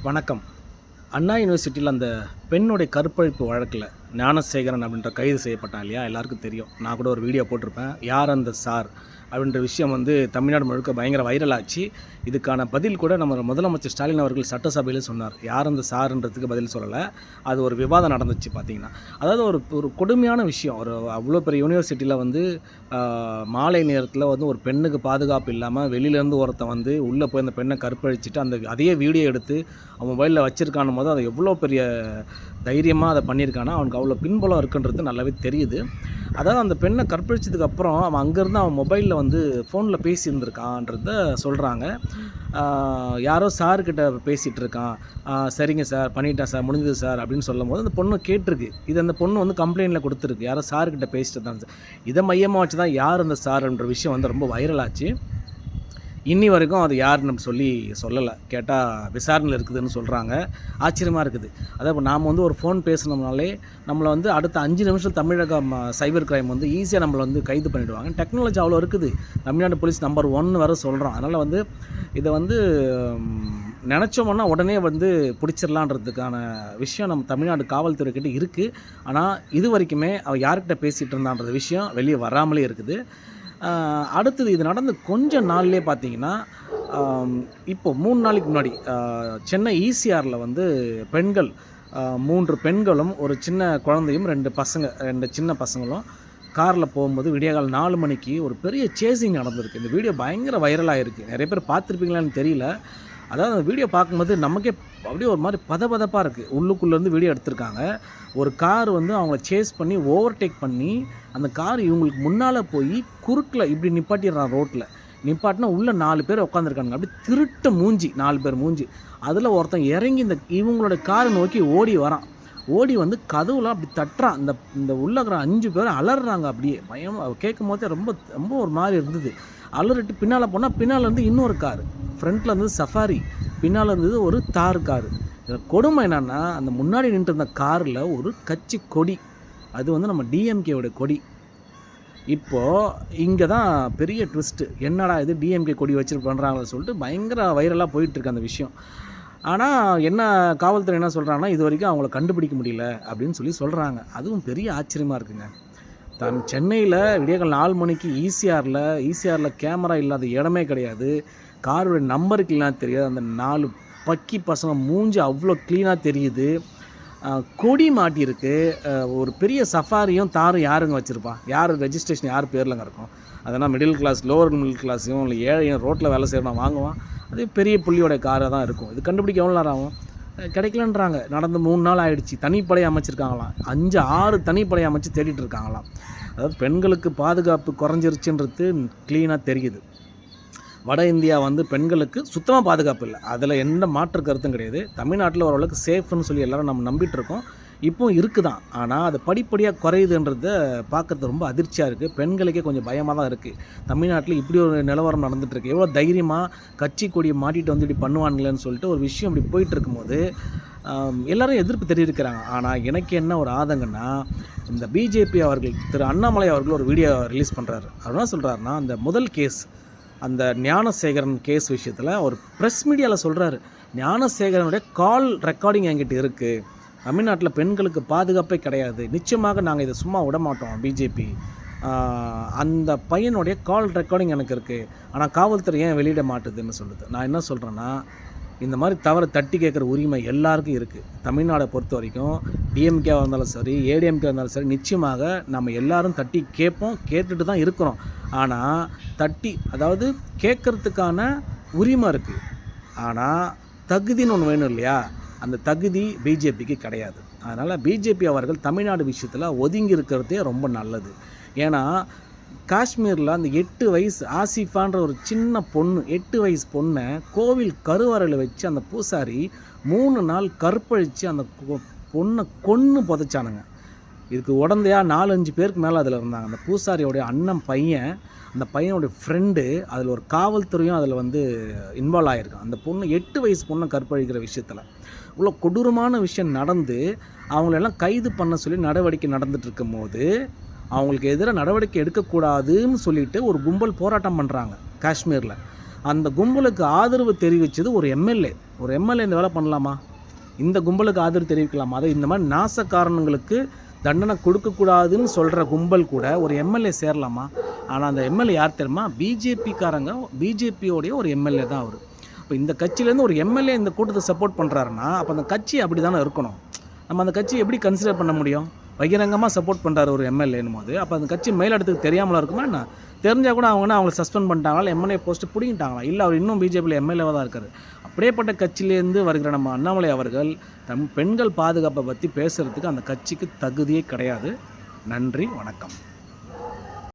வணக்கம். அண்ணா யூனிவர்சிட்டியில அந்த பெண்ணுடைய கற்பழிப்பு வழக்கில ஞானசேகரன் அப்படின்ற கைது செய்யப்பட்டான் இல்லையா? எல்லாருக்கும் தெரியும். நான் கூட ஒரு வீடியோ போட்டிருப்பேன். யார் அந்த சார்? அப்படின்ற விஷயம் தமிழ்நாடு முழுக்க பயங்கர வைரல் ஆச்சு. இதுக்கான பதில் கூட நம்ம முதலமைச்சர் ஸ்டாலின் அவர்கள் சட்டசபையில சொன்னார். யார் அந்த சார்ன்றதுக்கு பதில் சொல்லல. அது ஒரு விவாதம் நடந்துச்சு பார்த்தீங்கன்னா. அதாவது ஒரு ஒரு கொடுமையான விஷயம். அவ்வளோ பெரிய யூனிவர்சிட்டியில மாலை நேரத்தில ஒரு பெண்ணுக்கு பாதுகாப்பு இல்லாம வெளியிலேருந்து ஒருத்தன் உள்ளே போய் அந்த பெண்ணை கற்பழிச்சுட்டு அதே வீடியோ எடுத்து அவன் மொபைலில் வச்சிருக்கான்னும்போது அது எவ்வளோ பெரிய தைரியமாக அதை பண்ணியிருக்கானா, அவனுக்கு அவ்வளோ பின்புலம் இருக்குன்றது நல்லாவே தெரியுது. அதாவது அந்த பெண்ணை கற்பழிச்சதுக்கப்புறம் அவன் அங்கேருந்து அவன் மொபைலில் ஃபோனில் பேசியிருந்திருக்கான்றத சொல்கிறாங்க. யாரோ சார்கிட்ட பேசிகிட்டு இருக்கான். சரிங்க சார், பண்ணிட்டேன் சார், முடிஞ்சது சார் அப்படின்னு சொல்லும்போது அந்த பொண்ணு கேட்டிருக்கு. இது அந்த பொண்ணு கம்ப்ளைண்ட்டில் கொடுத்துருக்கு. யாரோ சார்கிட்ட பேசிட்டு தான் சார். இதை மையமாக வச்சு தான் யார் அந்த சார்ன்ற விஷயம் ரொம்ப வைரலாச்சு. இன்னி வரைக்கும் அது யாருன்னு சொல்லலை. கேட்டால் விசாரணையில் இருக்குதுன்னு சொல்கிறாங்க. ஆச்சரியமாக இருக்குது. அதாவது இப்போ நாம் ஒரு ஃபோன் பேசினோம்னாலே நம்மளை அடுத்த 5 நிமிஷம் தமிழகம் சைபர் கிரைம் ஈஸியாக நம்மளை கைது பண்ணிவிடுவாங்க. டெக்னாலஜி அவ்வளோ இருக்குது. தமிழ்நாடு போலீஸ் நம்பர் 1 வர சொல்கிறோம். அதனால் இதை நினச்சோம்னா உடனே பிடிச்சிடலான்றதுக்கான விஷயம் நம்ம தமிழ்நாடு காவல்துறை கிட்ட இருக்குது. ஆனால் இது வரைக்குமே அவள் யார்கிட்ட பேசிகிட்டு இருந்தான்ற விஷயம் வெளியே வராமலே இருக்குது. அடுத்தது இது நடந்து கொஞ்ச நாள்லேயே பார்த்தீங்கன்னா, இப்போ 3 நாளைக்கு முன்னாடி சென்னை ஈசிஆரில் பெண்கள் 3 பெண்களும் ஒரு சின்ன குழந்தையும் 2 சின்ன பசங்களும் காரில் போகும்போது விடியகாலை 4 மணிக்கு ஒரு பெரிய சேசிங் நடந்திருக்கு. இந்த வீடியோ பயங்கர வைரலாக இருக்குது. நிறைய பேர் பார்த்துருப்பீங்களான்னு தெரியல. அதாவது அந்த வீடியோ பார்க்கும்போது நமக்கே அப்படியே ஒரு மாதிரி பதபதப்பாக இருக்குது. உள்ளுக்குள்ளேருந்து வீடியோ எடுத்திருக்காங்க. ஒரு கார் அவங்கள சேஸ் பண்ணி ஓவர்டேக் பண்ணி அந்த கார் இவங்களுக்கு முன்னால் போய் குறுக்கில் இப்படி நிப்பாட்டிடுறான். ரோட்டில் நிப்பாட்டினா உள்ளே 4 பேர் உட்காந்துருக்காங்க. அப்படி திருட்ட மூஞ்சி 4 பேர் மூஞ்சி. அதில் ஒருத்தன் இறங்கி இவங்களோட காரை நோக்கி ஓடி வரான். ஓடி கதவுலாம் அப்படி தட்டுறான். இந்த உள்ள இருக்கிற 5 பேர் அலறாங்க. அப்படியே பயம் கேட்கும் போதே ரொம்ப ரொம்ப ஒரு மாதிரி இருந்தது. அலறிட்டு பின்னால் போனால் பின்னாலேருந்து இன்னொரு காரு, ஃப்ரண்ட்டில் இருந்தது சஃபாரி, பின்னால் இருந்தது ஒரு தார் காரு. இதில் கொடுமை என்னென்னா, அந்த முன்னாடி நின்று இருந்த காரில் ஒரு கட்சி கொடி, அது நம்ம டிஎம்கேவோட கொடி. இப்போது இங்கே தான் பெரிய ட்விஸ்ட்டு. என்னடா இது டிஎம்கே கொடி வச்சுட்டு பண்ணுறாங்கன்னு சொல்லிட்டு பயங்கர வைரலாக போயிட்டுருக்கு அந்த விஷயம். ஆனால் காவல்துறை என்ன சொல்கிறாங்கன்னா, இது வரைக்கும் அவங்கள கண்டுபிடிக்க முடியல அப்படின்னு சொல்கிறாங்க. அதுவும் பெரிய ஆச்சரியமாக இருக்குங்க. சென்னையில் விடியகாலை 4 மணிக்கு ஈசிஆரில் கேமரா இல்லாத இடமே கிடையாது. காரோட நம்பருக்கு இல்லைனா தெரியாது. அந்த 4 பக்கி பசங்க மூஞ்சி அவ்வளோ க்ளீனாக தெரியுது. கொடி மாட்டியிருக்கு. ஒரு பெரிய சஃபாரியும் தாரும் யாருங்க வச்சுருப்பா? யார் ரெஜிஸ்ட்ரேஷன் யார் பேர்லங்க இருக்கும்? அதெல்லாம் மிடில் கிளாஸ், லோவர் மிடில் கிளாஸையும் இல்லை ஏழையும் ரோட்டில் வேலை செய்யணும் வாங்குவான். அதே பெரிய புள்ளியோட காராக தான் இருக்கும். இது கண்டுபிடிக்க எவ்வளோ நேரம் ஆகும்? கிடைக்கலன்றாங்க. நடந்து 3 நாள் ஆகிடுச்சு. தனிப்படை அமைச்சிருக்காங்களாம். 5-6 தனிப்படை அமைச்சு தேடிட்டு இருக்காங்களாம். அதாவது பெண்களுக்கு பாதுகாப்பு குறைஞ்சிருச்சுன்றது க்ளீனாக தெரியுது. வட இந்தியா பெண்களுக்கு சுத்தமாக பாதுகாப்பு இல்லை. அதில் எந்த மாற்று கருத்தும் கிடையாது. தமிழ்நாட்டில் ஓரளவுக்கு சேஃப்னு எல்லோரும் நம்ம நம்பிட்டுருக்கோம். இப்போவும் இருக்குதான். ஆனால் அது படிப்படியாக குறையுதுன்றத பார்க்குறது ரொம்ப அதிர்ச்சியாக இருக்குது. பெண்களுக்கே கொஞ்சம் பயமாக தான் இருக்குது. தமிழ்நாட்டில் இப்படி ஒரு நிலவரம் நடந்துகிட்ருக்கு. எவ்வளோ தைரியமாக கட்சி கொடியை மாட்டிட்டு இப்படி பண்ணுவானுங்களேன்னு சொல்லிட்டு ஒரு விஷயம் இப்படி போயிட்டுருக்கும்போது எல்லோரும் எதிர்ப்பு தெரிவிக்கிறாங்க. ஆனால் எனக்கு என்ன ஒரு ஆதங்கன்னா, இந்த பிஜேபி அவர்கள் திரு அண்ணாமலை அவர்கள் ஒரு வீடியோ ரிலீஸ் பண்ணுறாரு. அவர் என்ன சொல்கிறாருன்னா, அந்த முதல் கேஸ், அந்த ஞானசேகரன் கேஸ் விஷயத்தில் ஒரு ப்ரெஸ் மீடியாவில் சொல்கிறாரு, ஞானசேகரனுடைய கால் ரெக்கார்டிங் என்கிட்ட இருக்குது. தமிழ்நாட்டில் பெண்களுக்கு பாதுகாப்பே கிடையாது. நிச்சயமாக நாங்கள் இதை சும்மா விட மாட்டோம் பிஜேபி. அந்த பையனுடைய கால் ரெக்கார்டிங் எனக்கு இருக்குது. ஆனால் காவல்துறை ஏன் வெளியிட மாட்டுதுன்னு சொல்லுது. நான் என்ன சொல்கிறேன்னா, இந்த மாதிரி தவறை தட்டி கேட்குற உரிமை எல்லாருக்கும் இருக்குது. தமிழ்நாடை பொறுத்த வரைக்கும் டிஎம்கேவாக இருந்தாலும் சரி, ஏடிஎம்கே இருந்தாலும் சரி, நிச்சயமாக நம்ம எல்லோரும் தட்டி கேட்போம், கேட்டுட்டு தான் இருக்கிறோம். ஆனால் அதாவது கேட்குறதுக்கான உரிமை இருக்குது. ஆனால் தகுதின்னு ஒன்று வேணும் இல்லையா? அந்த தகுதி பிஜேபிக்கு கிடையாது. அதனால் பிஜேபி அவர்கள் தமிழ்நாடு விஷயத்தில் ஒதுங்கி இருக்கிறதே ரொம்ப நல்லது. ஏன்னா காஷ்மீரில் அந்த 8 வயசு ஆசிஃபான்ற ஒரு சின்ன பொண்ணு, 8 வயசு பொண்ணை கோவில் கருவறையில் வச்சு அந்த பூசாரி 3 நாள் கற்பழித்து அந்த பொண்ணை கொன்று புதைச்சானுங்க. இதுக்கு உடந்தையாக 4-5 பேருக்கு மேலே அதில் இருந்தாங்க. அந்த பூசாரியோடைய அண்ணன் பையன், அந்த பையனுடைய ஃப்ரெண்டு, அதில் ஒரு காவல்துறையும் அதில் இன்வால்வ் ஆகியிருக்கான். அந்த பொண்ணு 8 வயசு பொண்ணை கற்பழிக்கிற விஷயத்தில் இவ்வளோ கொடூரமான விஷயம் நடந்து அவங்களெல்லாம் கைது பண்ண சொல்லி நடவடிக்கை நடந்துட்டு இருக்கும் போது அவங்களுக்கு எதிராக நடவடிக்கை எடுக்கக்கூடாதுன்னு சொல்லிட்டு ஒரு கும்பல் போராட்டம் பண்ணுறாங்க காஷ்மீரில். அந்த கும்பலுக்கு ஆதரவு தெரிவித்தது ஒரு எம்எல்ஏ. ஒரு எம்எல்ஏ இந்த வேலை பண்ணலாமா? இந்த கும்பலுக்கு ஆதரவு தெரிவிக்கலாமா? அதை இந்த மாதிரி நாசக்காரனுங்களுக்கு தண்டனை கொடுக்கக்கூடாதுன்னு சொல்கிற கும்பல் கூட ஒரு எம்எல்ஏ சேரலாமா? ஆனால் அந்த எம்எல்ஏ யார் தெரியுமா? பிஜேபிக்காரங்க, பிஜேபியோடைய ஒரு எம்எல்ஏ தான் அவர். இப்போ இந்த கட்சியிலேருந்து ஒரு எம்எல்ஏ இந்த கூட்டத்தை சப்போர்ட் பண்ணுறாருன்னா அப்போ அந்த கட்சி அப்படி தானே இருக்கணும். நம்ம அந்த கட்சியை எப்படி கன்சிடர் பண்ண முடியும்? பகிரங்கமாக சப்போர்ட் பண்ணுறாரு ஒரு எம்எல்ஏன்னும் போது அப்போ அந்த கட்சி மேலிடத்துக்கு தெரியாமலாம் இருக்குமா என்ன? தெரிஞ்சால் கூட அவங்கள சஸ்பெண்ட் பண்ணிட்டாங்களா, எம்எல்ஏ போஸ்ட்டு பிடிங்கிட்டாங்களா? இல்லை அவர் இன்னும் பிஜேபியில் எம்எல்ஏவாக தான் இருக்கார். அப்படியேப்பட்ட கட்சியிலேருந்து வருகிற நம்ம அண்ணாமலை அவர்கள் பெண்கள் பாதுகாப்பை பற்றி பேசுகிறதுக்கு அந்த கட்சிக்கு தகுதியே கிடையாது. நன்றி, வணக்கம்.